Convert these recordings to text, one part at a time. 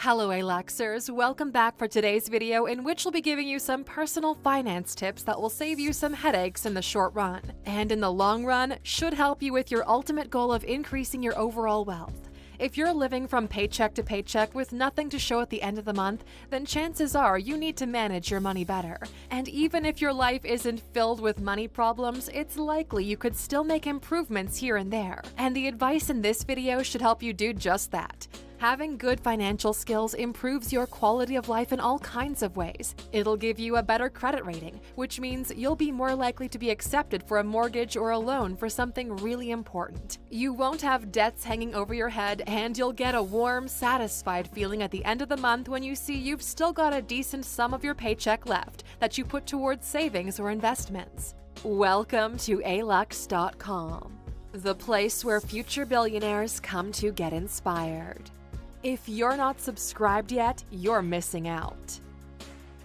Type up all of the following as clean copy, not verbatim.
Hello Aluxers, welcome back for today's video in which we'll be giving you some personal finance tips that will save you some headaches in the short run, and in the long run, should help you with your ultimate goal of increasing your overall wealth. If you're living from paycheck to paycheck with nothing to show at the end of the month, then chances are you need to manage your money better. And even if your life isn't filled with money problems, it's likely you could still make improvements here and there. And the advice in this video should help you do just that. Having good financial skills improves your quality of life in all kinds of ways. It'll give you a better credit rating, which means you'll be more likely to be accepted for a mortgage or a loan for something really important. You won't have debts hanging over your head, and you'll get a warm, satisfied feeling at the end of the month when you see you've still got a decent sum of your paycheck left that you put towards savings or investments. Welcome to alux.com, the place where future billionaires come to get inspired. If you're not subscribed yet, you're missing out.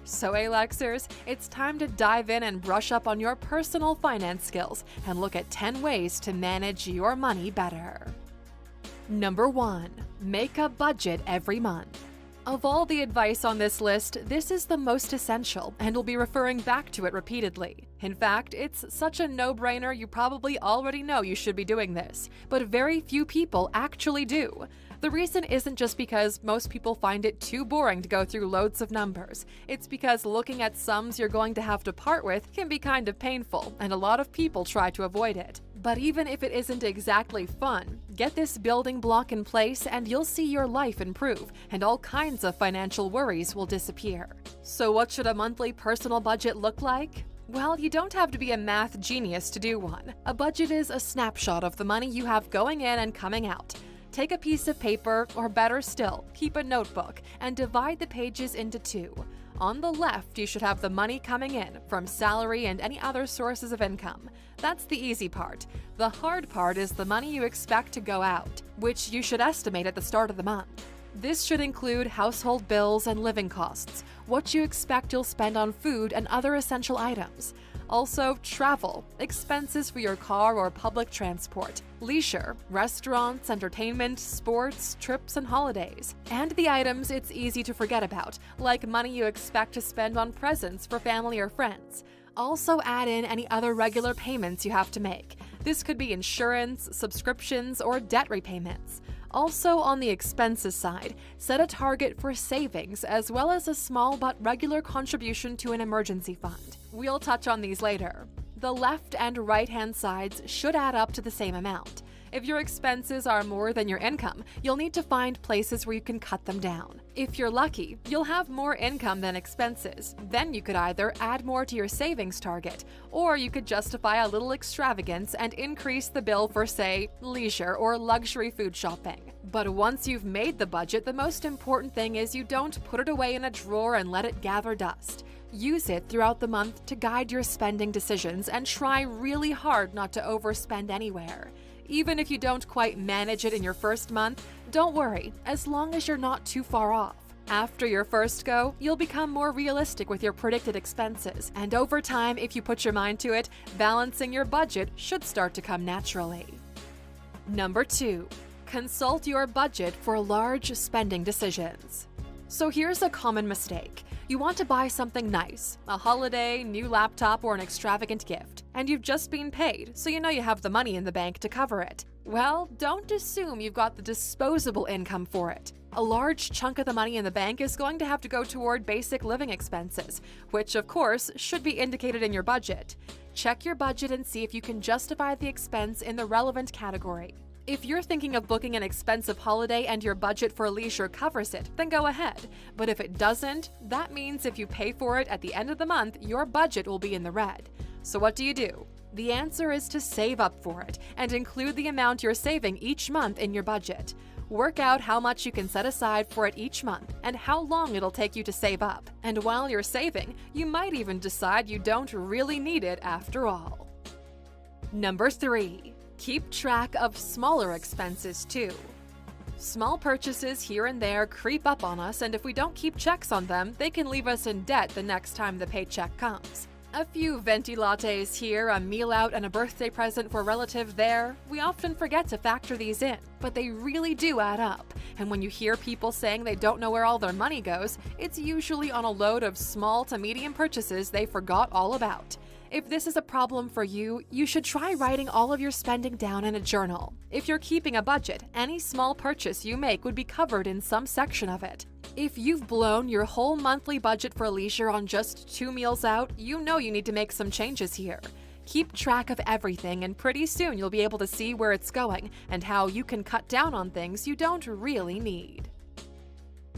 So Aluxers, it's time to dive in and brush up on your personal finance skills and look at 10 ways to manage your money better. Number 1. Make a budget every month. Of all the advice on this list, this is the most essential, and we'll be referring back to it repeatedly. In fact, it's such a no-brainer you probably already know you should be doing this, but very few people actually do. The reason isn't just because most people find it too boring to go through loads of numbers. It's because looking at sums you're going to have to part with can be kind of painful, and a lot of people try to avoid it. But even if it isn't exactly fun, get this building block in place and you'll see your life improve, and all kinds of financial worries will disappear. So what should a monthly personal budget look like? Well, you don't have to be a math genius to do one. A budget is a snapshot of the money you have going in and coming out. Take a piece of paper, or better still, keep a notebook, and divide the pages into two. On the left, you should have the money coming in from salary and any other sources of income. That's the easy part. The hard part is the money you expect to go out, which you should estimate at the start of the month. This should include household bills and living costs, what you expect you'll spend on food and other essential items. Also, travel, expenses for your car or public transport, leisure, restaurants, entertainment, sports, trips, and holidays. And the items it's easy to forget about, like money you expect to spend on presents for family or friends. Also add in any other regular payments you have to make. This could be insurance, subscriptions, or debt repayments. Also, on the expenses side, set a target for savings as well as a small but regular contribution to an emergency fund. We'll touch on these later. The left and right-hand sides should add up to the same amount. If your expenses are more than your income, you'll need to find places where you can cut them down. If you're lucky, you'll have more income than expenses. Then you could either add more to your savings target, or you could justify a little extravagance and increase the bill for, say, leisure or luxury food shopping. But once you've made the budget, the most important thing is you don't put it away in a drawer and let it gather dust. Use it throughout the month to guide your spending decisions and try really hard not to overspend anywhere. Even if you don't quite manage it in your first month, don't worry, as long as you're not too far off. After your first go, you'll become more realistic with your predicted expenses, and over time, if you put your mind to it, balancing your budget should start to come naturally. Number 2. Consult your budget for large spending decisions. So here's a common mistake. You want to buy something nice, a holiday, new laptop, or an extravagant gift, and you've just been paid, so you know you have the money in the bank to cover it. Well, don't assume you've got the disposable income for it. A large chunk of the money in the bank is going to have to go toward basic living expenses, which of course should be indicated in your budget. Check your budget and see if you can justify the expense in the relevant category. If you're thinking of booking an expensive holiday and your budget for leisure covers it, then go ahead. But if it doesn't, that means if you pay for it at the end of the month, your budget will be in the red. So what do? The answer is to save up for it and include the amount you're saving each month in your budget. Work out how much you can set aside for it each month and how long it'll take you to save up. And while you're saving, you might even decide you don't really need it after all. Number 3. Keep track of smaller expenses too. Small purchases here and there creep up on us, and if we don't keep checks on them, they can leave us in debt the next time the paycheck comes. A few venti lattes here, a meal out, and a birthday present for a relative there. We often forget to factor these in, but they really do add up. And when you hear people saying they don't know where all their money goes, it's usually on a load of small to medium purchases they forgot all about. If this is a problem for you, you should try writing all of your spending down in a journal. If you're keeping a budget, any small purchase you make would be covered in some section of it. If you've blown your whole monthly budget for leisure on just 2 meals out, you know you need to make some changes here. Keep track of everything, and pretty soon you'll be able to see where it's going and how you can cut down on things you don't really need.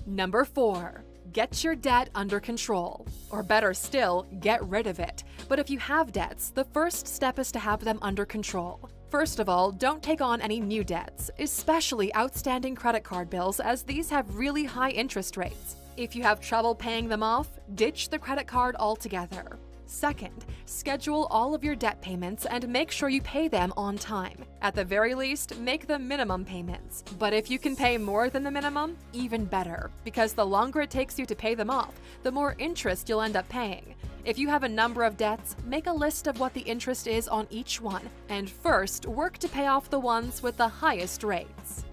Number 4. Get your debt under control. Or better still, get rid of it. But if you have debts, the first step is to have them under control. First of all, don't take on any new debts, especially outstanding credit card bills, as these have really high interest rates. If you have trouble paying them off, ditch the credit card altogether. Second, schedule all of your debt payments and make sure you pay them on time. At the very least, make the minimum payments. But if you can pay more than the minimum, even better, because the longer it takes you to pay them off, the more interest you'll end up paying. If you have a number of debts, make a list of what the interest is on each one, and first work to pay off the ones with the highest rates.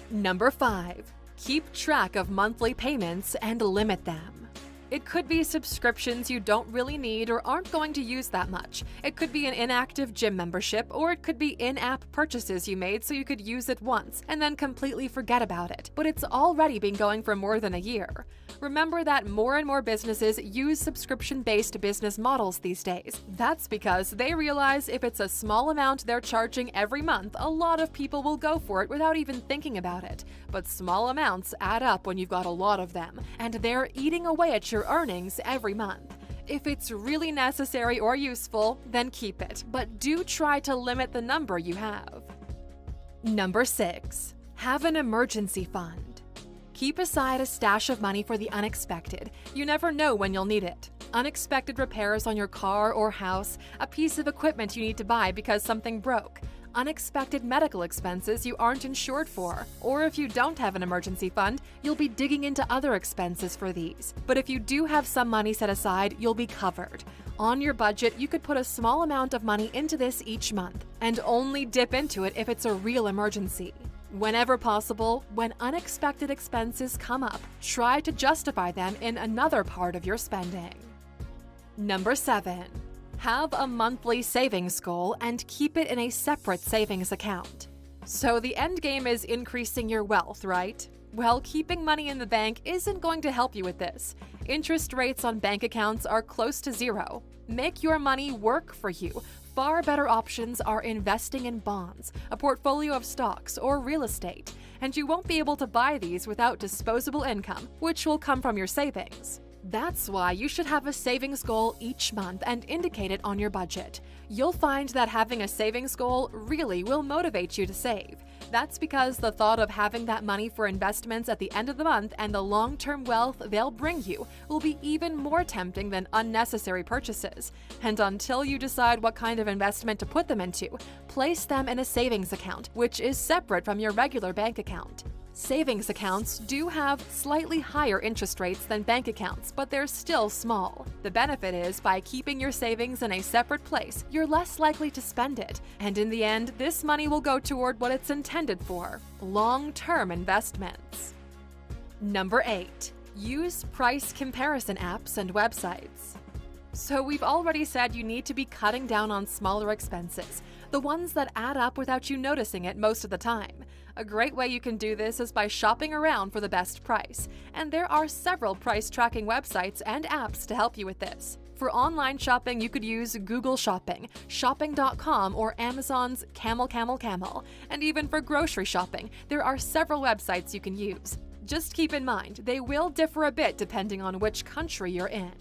Number 5. Keep track of monthly payments and limit them. It could be subscriptions you don't really need or aren't going to use that much. It could be an inactive gym membership, or it could be in-app purchases you made so you could use it once and then completely forget about it, but it's already been going for more than a year. Remember that more and more businesses use subscription-based business models these days. That's because they realize if it's a small amount they're charging every month, a lot of people will go for it without even thinking about it. But small amounts add up when you've got a lot of them, and they're eating away at your earnings every month. If it's really necessary or useful, then keep it, but do try to limit the number you have. Number 6. Have an emergency fund. Keep aside a stash of money for the unexpected. You never know when you'll need it. Unexpected repairs on your car or house, a piece of equipment you need to buy because something broke, unexpected medical expenses you aren't insured for, or if you don't have an emergency fund, you'll be digging into other expenses for these. But if you do have some money set aside, you'll be covered. On your budget, you could put a small amount of money into this each month, and only dip into it if it's a real emergency. Whenever possible, when unexpected expenses come up, try to justify them in another part of your spending. Number 7. Have a monthly savings goal and keep it in a separate savings account. So the end game is increasing your wealth, right? Well, keeping money in the bank isn't going to help you with this. Interest rates on bank accounts are close to zero. Make your money work for you. Far better options are investing in bonds, a portfolio of stocks, or real estate, and you won't be able to buy these without disposable income, which will come from your savings. That's why you should have a savings goal each month and indicate it on your budget. You'll find that having a savings goal really will motivate you to save. That's because the thought of having that money for investments at the end of the month and the long-term wealth they'll bring you will be even more tempting than unnecessary purchases. And until you decide what kind of investment to put them into, place them in a savings account, which is separate from your regular bank account. Savings accounts do have slightly higher interest rates than bank accounts, but they're still small. The benefit is by keeping your savings in a separate place, you're less likely to spend it, and in the end, this money will go toward what it's intended for: long-term investments. Number 8. Use price comparison apps and websites. So we've already said you need to be cutting down on smaller expenses, the ones that add up without you noticing it most of the time. A great way you can do this is by shopping around for the best price, and there are several price tracking websites and apps to help you with this. For online shopping, you could use Google Shopping, Shopping.com, or Amazon's Camel. And even for grocery shopping, there are several websites you can use. Just keep in mind, they will differ a bit depending on which country you're in.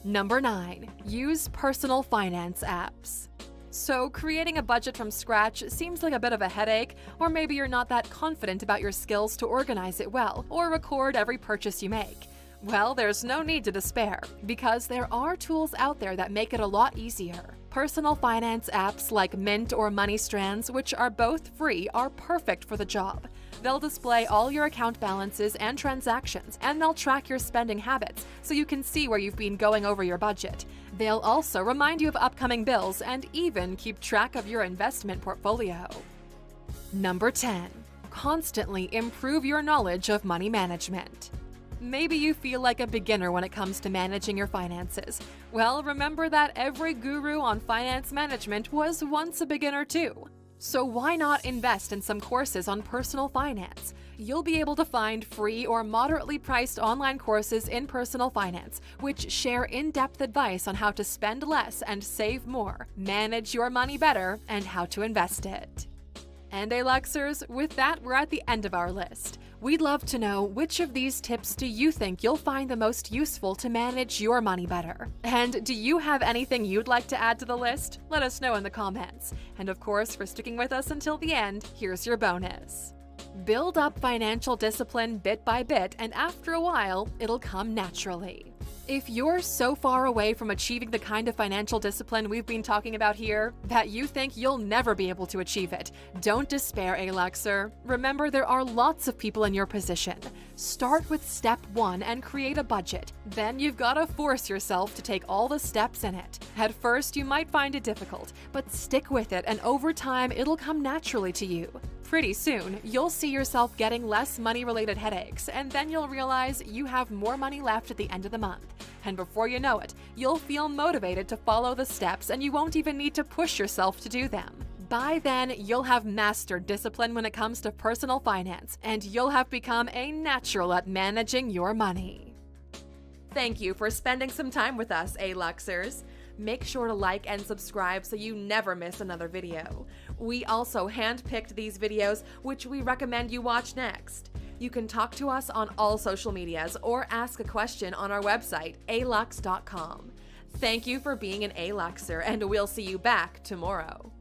Number 9. Use personal finance apps. So creating a budget from scratch seems like a bit of a headache, or maybe you're not that confident about your skills to organize it well or record every purchase you make. Well, there's no need to despair, because there are tools out there that make it a lot easier. Personal finance apps like Mint or MoneyStrands, which are both free, are perfect for the job. They'll display all your account balances and transactions, and they'll track your spending habits so you can see where you've been going over your budget. They'll also remind you of upcoming bills and even keep track of your investment portfolio. Number 10. Constantly improve your knowledge of money management. Maybe you feel like a beginner when it comes to managing your finances. Well, remember that every guru on finance management was once a beginner too. So why not invest in some courses on personal finance? You'll be able to find free or moderately priced online courses in personal finance, which share in-depth advice on how to spend less and save more, manage your money better, and how to invest it. And Luxers, with that, we're at the end of our list. We'd love to know, which of these tips do you think you'll find the most useful to manage your money better? And do you have anything you'd like to add to the list? Let us know in the comments. And of course, for sticking with us until the end, here's your bonus. Build up financial discipline bit by bit, and after a while, it'll come naturally. If you're so far away from achieving the kind of financial discipline we've been talking about here that you think you'll never be able to achieve it, don't despair, Luxer. Remember, there are lots of people in your position. Start with step 1 and create a budget. Then you've got to force yourself to take all the steps in it. At first, you might find it difficult, but stick with it, and over time, it'll come naturally to you. Pretty soon, you'll see yourself getting less money-related headaches, and then you'll realize you have more money left at the end of the month. And before you know it, you'll feel motivated to follow the steps, and you won't even need to push yourself to do them. By then, you'll have mastered discipline when it comes to personal finance, and you'll have become a natural at managing your money. Thank you for spending some time with us, Luxers. Make sure to like and subscribe so you never miss another video. We also handpicked these videos, which we recommend you watch next. You can talk to us on all social medias or ask a question on our website, alux.com. Thank you for being an Luxer, and we'll see you back tomorrow.